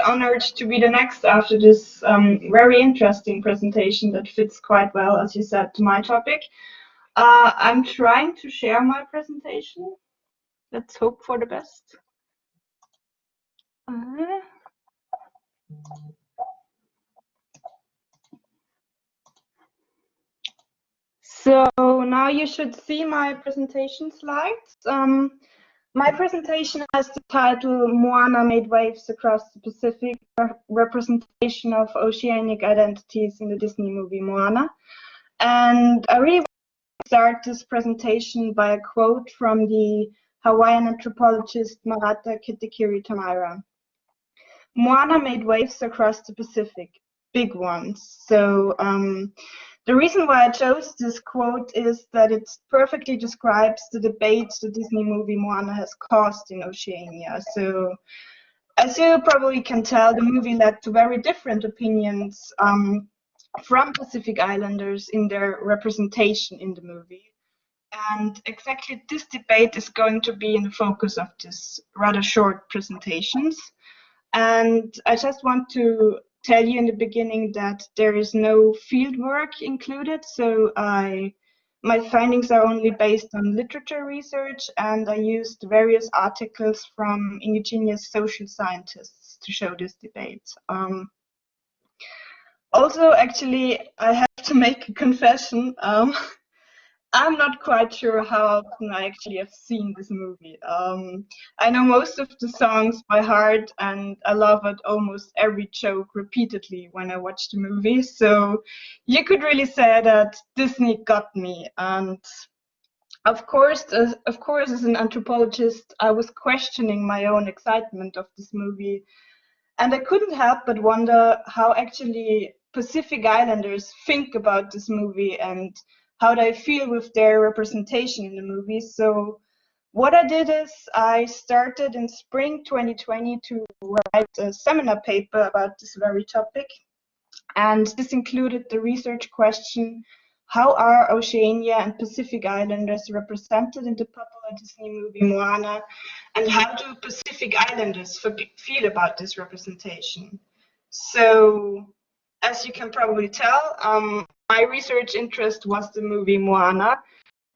honored to be the next after this very interesting presentation that fits quite well, as you said, to my topic. I'm trying to share my presentation. Let's hope for the best. So now you should see my presentation slides. My presentation has the title Moana Made Waves Across the Pacific, representation of oceanic identities in the Disney movie Moana. And I really want to start this presentation by a quote from the Hawaiian anthropologist Marata Kitikiri Tamara. Moana made waves across the Pacific, big ones. So the reason why I chose this quote is that it perfectly describes the debate the Disney movie Moana has caused in Oceania. So, as you probably can tell, the movie led to very different opinions from Pacific Islanders in their representation in the movie. And exactly this debate is going to be in the focus of this rather short presentations. And I just want to tell you in the beginning that there is no field work included, so my findings are only based on literature research, and I used various articles from indigenous social scientists to show this debate. Also, actually, I have to make a confession. I'm not quite sure how often I actually have seen this movie. I know most of the songs by heart, and I love it almost every joke repeatedly when I watch the movie. So you could really say that Disney got me. And of course, as an anthropologist, I was questioning my own excitement of this movie, and I couldn't help but wonder how actually Pacific Islanders think about this movie and how they feel with their representation in the movie. So what I did is I started in spring 2020 to write a seminar paper about this very topic. And this included the research question, how are Oceania and Pacific Islanders represented in the popular Disney movie Moana? And how do Pacific Islanders feel about this representation? So, as you can probably tell, my research interest was the movie Moana,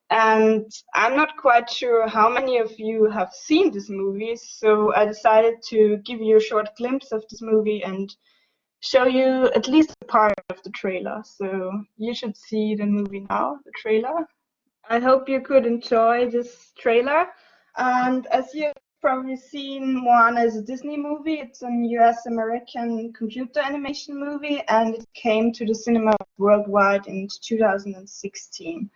and I'm not quite sure how many of you have seen this movie, so I decided to give you a short glimpse of this movie and show you at least a part of the trailer. So you should see the movie now, the trailer. I hope you could enjoy this trailer. And as you've probably seen, Moana is a Disney movie. It's an US-American computer animation movie, and it came to the cinema worldwide in 2016.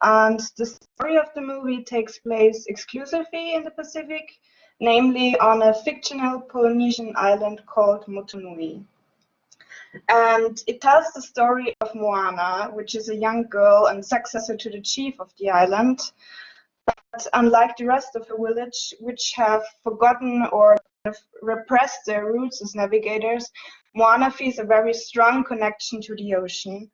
And the story of the movie takes place exclusively in the Pacific, namely on a fictional Polynesian island called Motunui. And it tells the story of Moana, which is a young girl and successor to the chief of the island. But unlike the rest of the village, which have forgotten or repressed their roots as navigators, Moana feels a very strong connection to the ocean.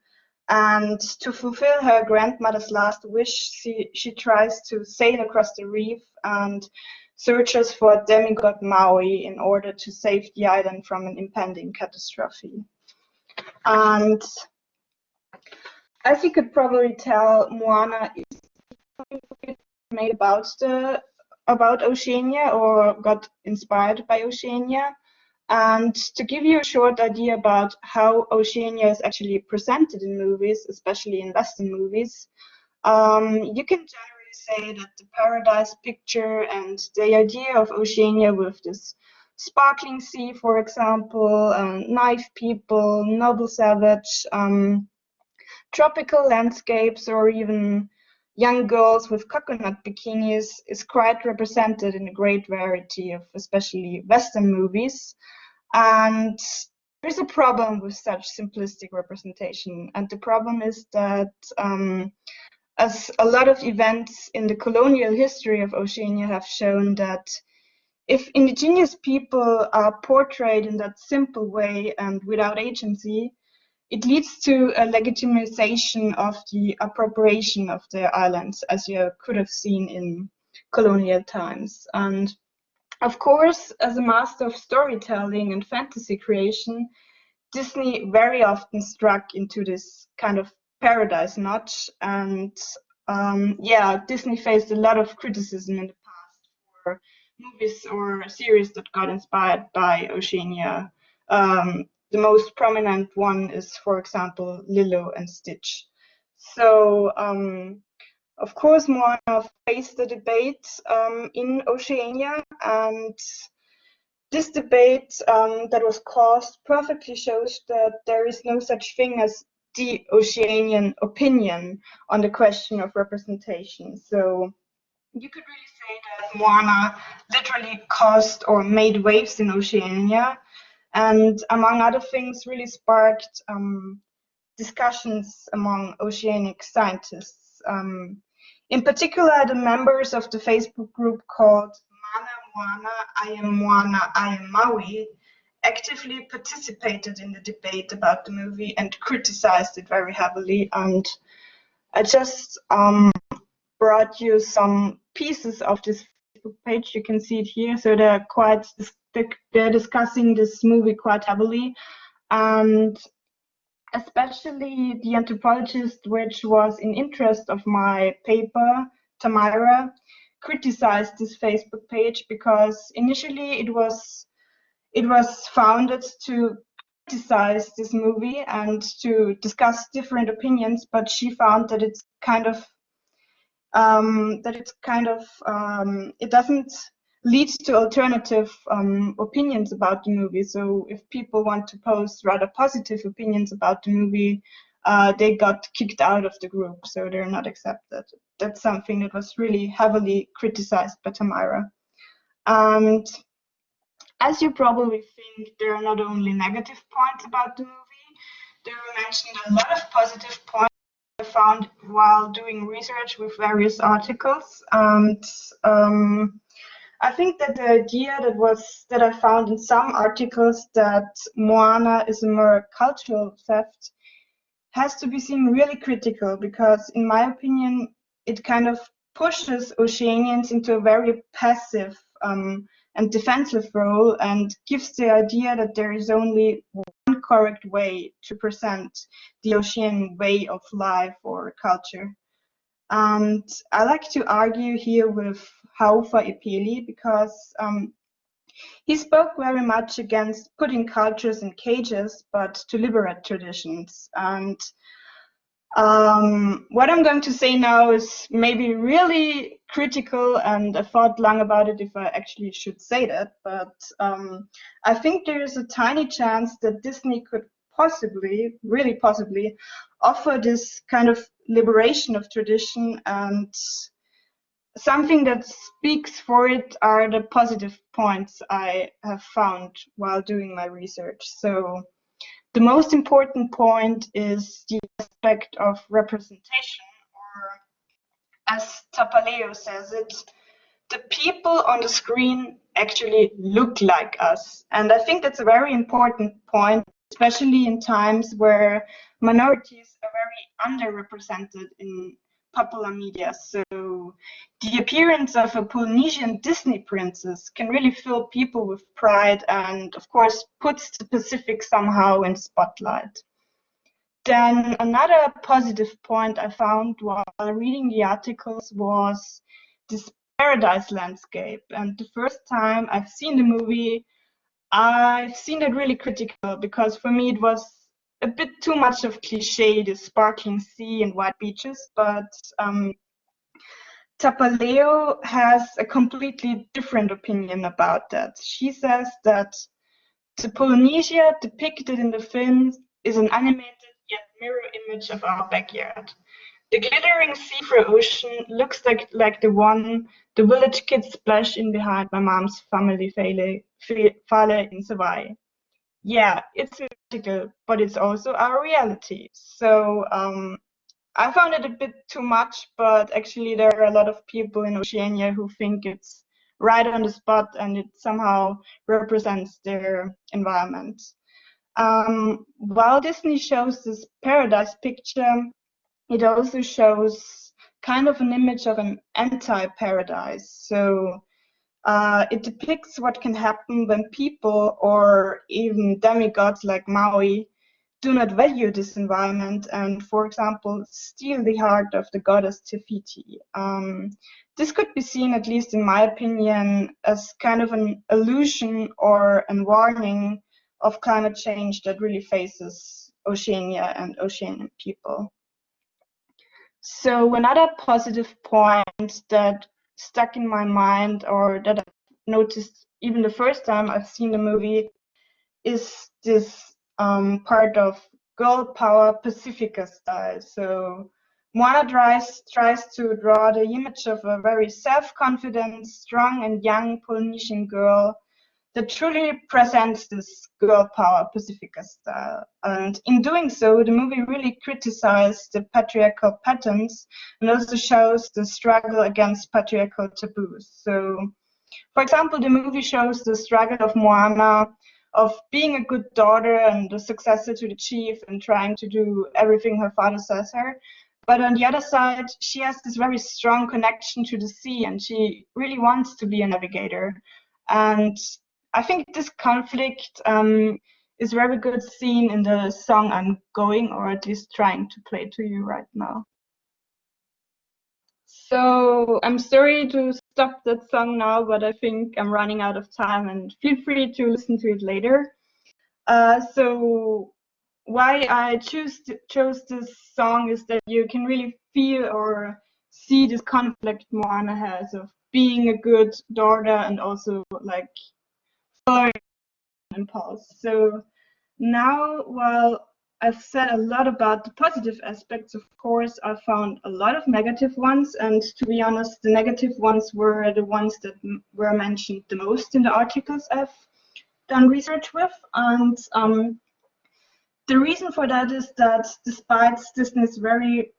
And to fulfill her grandmother's last wish, she tries to sail across the reef and searches for demigod Maui in order to save the island from an impending catastrophe. And as you could probably tell, Moana is made about Oceania or got inspired by Oceania. And to give you a short idea about how Oceania is actually presented in movies, especially in Western movies, you can generally say that the paradise picture and the idea of Oceania with this sparkling sea, for example, knife people, noble savage, tropical landscapes, or even young girls with coconut bikinis is quite represented in a great variety of especially Western movies. And there's a problem with such simplistic representation. And the problem is that as a lot of events in the colonial history of Oceania have shown, that if indigenous people are portrayed in that simple way and without agency, it leads to a legitimization of the appropriation of their islands, as you could have seen in colonial times. And Of course, as a master of storytelling and fantasy creation, Disney very often struck into this kind of paradise notch, and yeah, Disney faced a lot of criticism in the past for movies or series that got inspired by Oceania. The most prominent one is, for example, Lilo and Stitch. So, of course, Moana faced the debate in Oceania, and this debate that was caused perfectly shows that there is no such thing as the Oceanian opinion on the question of representation. So you could really say that Moana literally caused or made waves in Oceania, and among other things, really sparked discussions among oceanic scientists. In particular, the members of the Facebook group called Moana, I am Moana, I am Maui, actively participated in the debate about the movie and criticized it very heavily. And I just brought you some pieces of this Facebook page. You can see it here. So they're discussing this movie quite heavily, and especially the anthropologist, which was in interest of my paper, Tamara, criticized this Facebook page because initially it was founded to criticize this movie and to discuss different opinions, but she found that it's kind of it doesn't lead to alternative opinions about the movie. So if people want to post rather positive opinions about the movie, they got kicked out of the group, so they're not accepted. That's something that was really heavily criticized by Tamara. And as you probably think, there are not only negative points about the movie, there were mentioned a lot of positive points I found while doing research with various articles. And I think that the idea that I found in some articles that Moana is a more cultural theft has to be seen really critical, because in my opinion it kind of pushes Oceanians into a very passive and defensive role, and gives the idea that there is only one correct way to present the Oceanian way of life or culture. And I like to argue here with Haufa Epeli, because he spoke very much against putting cultures in cages, but to liberate traditions. And what I'm going to say now is maybe really critical, and I thought long about it if I actually should say that, but I think there is a tiny chance that Disney could possibly, really possibly, offer this kind of liberation of tradition, and something that speaks for it are the positive points I have found while doing my research. So the most important point is the aspect of representation, or as Tapaleo says it, the people on the screen actually look like us. And I think that's a very important point, especially in times where minorities are very underrepresented in popular media. So the appearance of a Polynesian Disney princess can really fill people with pride, and of course puts the Pacific somehow in spotlight. Then another positive point I found while reading the articles was this paradise landscape. And the first time I've seen the movie, I've seen it really critical, because for me it was a bit too much of cliche, the sparkling sea and white beaches. But Tapaleo has a completely different opinion about that. She says that the Polynesia depicted in the film is an animated yet mirror image of our backyard. The glittering sea-through ocean looks like the one the village kids splash in behind my mom's family fale in Hawaii. Yeah, it's magical, but it's also our reality. So I found it a bit too much, but actually there are a lot of people in Oceania who think it's right on the spot and it somehow represents their environment. While Disney shows this paradise picture, it also shows kind of an image of an anti-paradise. So It depicts what can happen when people, or even demigods like Maui, do not value this environment and, for example, steal the heart of the goddess Te Fiti. This could be seen, at least in my opinion, as kind of an allusion or a warning of climate change that really faces Oceania and Oceanian people. So another positive point that stuck in my mind, or that I noticed even the first time I've seen the movie, is this part of girl power Pacifica style. So Moana tries to draw the image of a very self-confident, strong and young Polynesian girl that truly presents this girl power Pacifica style. And in doing so, the movie really criticized the patriarchal patterns and also shows the struggle against patriarchal taboos. So, for example, the movie shows the struggle of Moana of being a good daughter and a successor to the chief and trying to do everything her father says her. But on the other side, she has this very strong connection to the sea and she really wants to be a navigator. And I think this conflict is very good seen in the song I'm going, or at least trying to play to you right now. So I'm sorry to stop that song now, but I think I'm running out of time, and feel free to listen to it later. So why I chose this song is that you can really feel or see this conflict Moana has of being a good daughter and also like following impulse. So now, while I've said a lot about the positive aspects, of course, I found a lot of negative ones. And to be honest, the negative ones were the ones that were mentioned the most in the articles I've done research with. And the reason for that is that despite Disney's very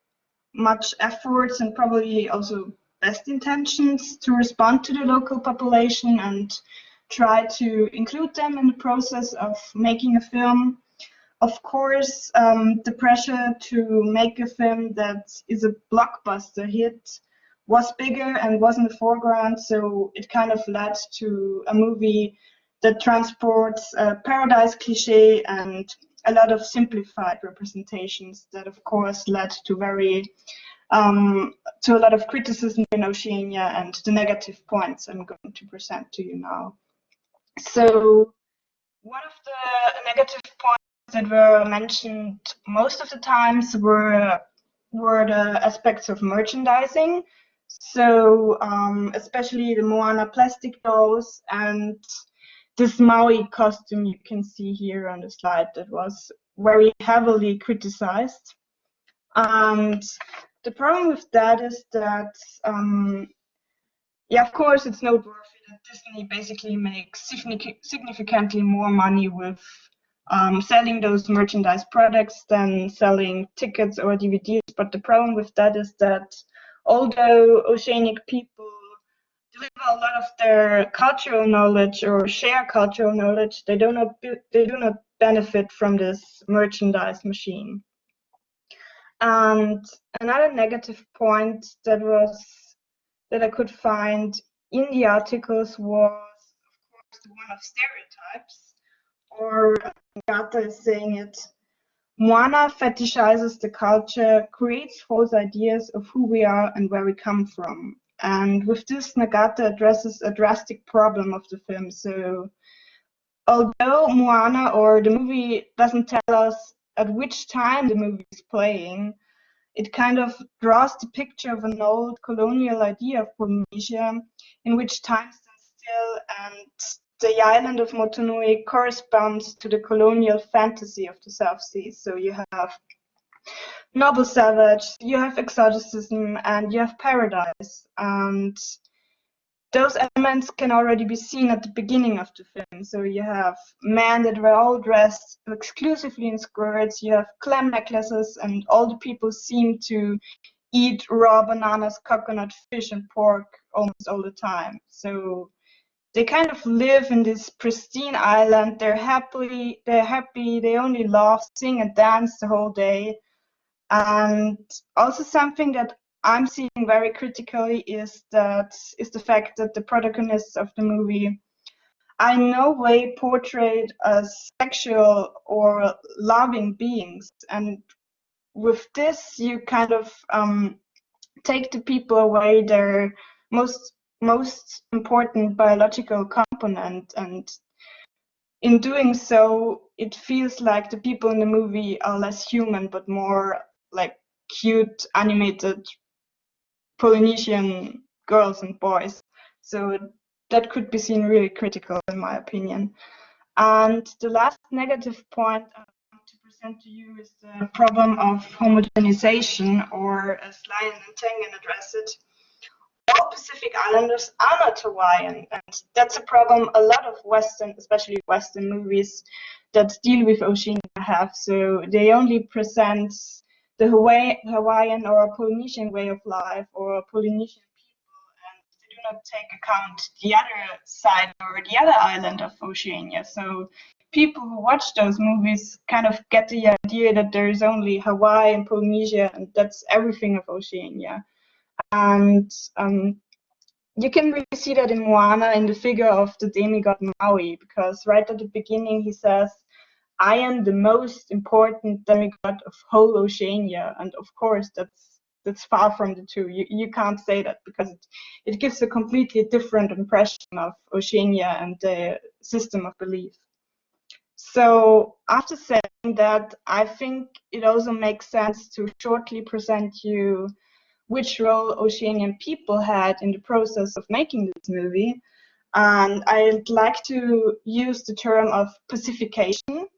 much efforts and probably also best intentions to respond to the local population and try to include them in the process of making a film, of course, the pressure to make a film that is a blockbuster hit was bigger and was in the foreground, so it kind of led to a movie that transports a paradise cliche and a lot of simplified representations that, of course, led to to a lot of criticism in Oceania and the negative points I'm going to present to you now. So one of the negative points that were mentioned most of the times were the aspects of merchandising. So especially the Moana plastic dolls and this Maui costume you can see here on the slide that was very heavily criticized. And the problem with that is that, yeah, of course, it's noteworthy that Disney basically makes significantly more money with selling those merchandise products than selling tickets or DVDs. But the problem with that is that although oceanic people deliver a lot of their cultural knowledge or share cultural knowledge, they do not benefit from this merchandise machine. And another negative point that I could find in the articles was, of course, the one of stereotypes, or Gata is saying it, Moana fetishizes the culture, creates false ideas of who we are and where we come from. And with this, Nagata addresses a drastic problem of the film. So, although Moana or the movie doesn't tell us at which time the movie is playing, it kind of draws the picture of an old colonial idea of Polynesia, in which time stands still and the island of Motunui corresponds to the colonial fantasy of the South Seas. So you have noble savage, you have exoticism, and you have paradise. And those elements can already be seen at the beginning of the film. So you have men that were all dressed exclusively in skirts, you have clam necklaces, and all the people seem to eat raw bananas, coconut, fish, and pork almost all the time. So they kind of live in this pristine island. They're happy, they only laugh, sing, and dance the whole day. And also something that I'm seeing very critically is the fact that the protagonists of the movie are in no way portrayed as sexual or loving beings, and with this you kind of take the people away their most important biological component, and in doing so it feels like the people in the movie are less human but more like cute animated Polynesian girls and boys. So that could be seen really critical in my opinion. And the last negative point I want to present to you is the problem of homogenization, or as Lyon and Tengen address it, all Pacific Islanders are not Hawaiian, and that's a problem a lot of Western, especially Western movies that deal with Oceania have. So they only present the Hawaiian or Polynesian way of life or Polynesian people, and they do not take account the other side or the other island of Oceania. So people who watch those movies kind of get the idea that there is only Hawaii and Polynesia, and that's everything of Oceania. And you can really see that in Moana in the figure of the demigod Maui, because right at the beginning he says, "I am the most important demigod of whole Oceania," and of course that's far from the two. You can't say that, because it gives a completely different impression of Oceania and the system of belief. So after saying that, I think it also makes sense to shortly present you which role Oceanian people had in the process of making this movie. And I'd like to use the term of pacification.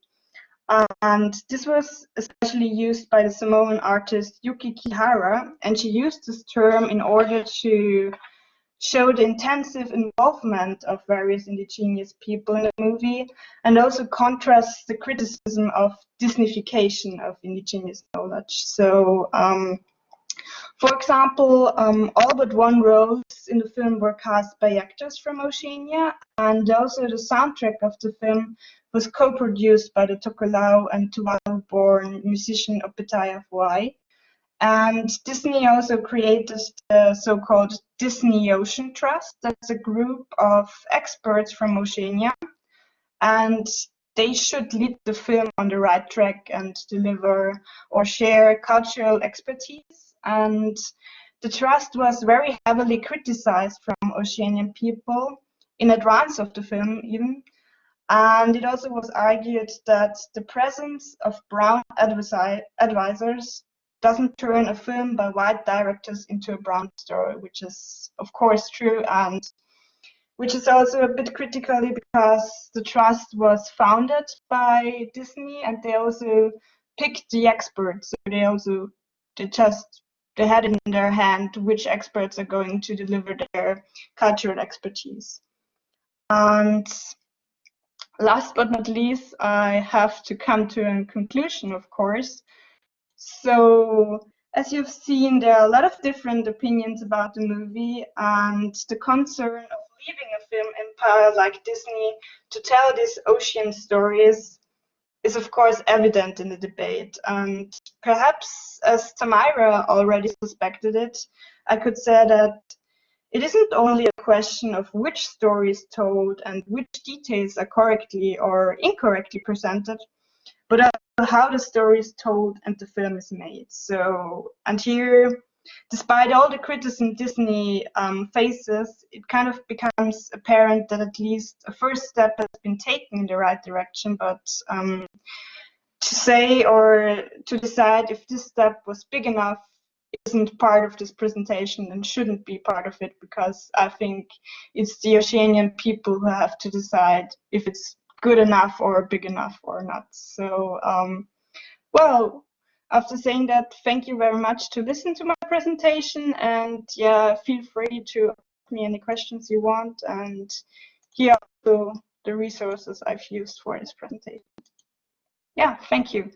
And this was especially used by the Samoan artist Yuki Kihara, and she used this term in order to show the intensive involvement of various indigenous people in the movie, and also contrasts the criticism of Disneyfication of indigenous knowledge. So for example, all but one roles in the film were cast by actors from Oceania, and also the soundtrack of the film was co-produced by the Tokelau and Tuvalu-born musician Opetaya Fuai. And Disney also created the so-called Disney Ocean Trust. That's a group of experts from Oceania, and they should lead the film on the right track and deliver or share cultural expertise. And the trust was very heavily criticized from Oceanian people in advance of the film even. And it also was argued that the presence of brown advisors doesn't turn a film by white directors into a brown story, which is of course true, and which is also a bit critically because the trust was founded by Disney and they also picked the experts. So they had it in their hand which experts are going to deliver their cultural expertise. And last but not least, I have to come to a conclusion, of course. So as you've seen, there are a lot of different opinions about the movie, and the concern of leaving a film empire like Disney to tell these ocean stories is of course evident in the debate. And perhaps, as Tamira already suspected it, I could say that it isn't only a question of which story is told and which details are correctly or incorrectly presented, but how the story is told and the film is made. So, and here, despite all the criticism Disney faces, it kind of becomes apparent that at least a first step has been taken in the right direction, but to say or to decide if this step was big enough isn't part of this presentation and shouldn't be part of it, because I think it's the Oceanian people who have to decide if it's good enough or big enough or not. So, well, after saying that, thank you very much to listen to my presentation, and yeah, feel free to ask me any questions you want, and here are also the resources I've used for this presentation. Yeah, thank you.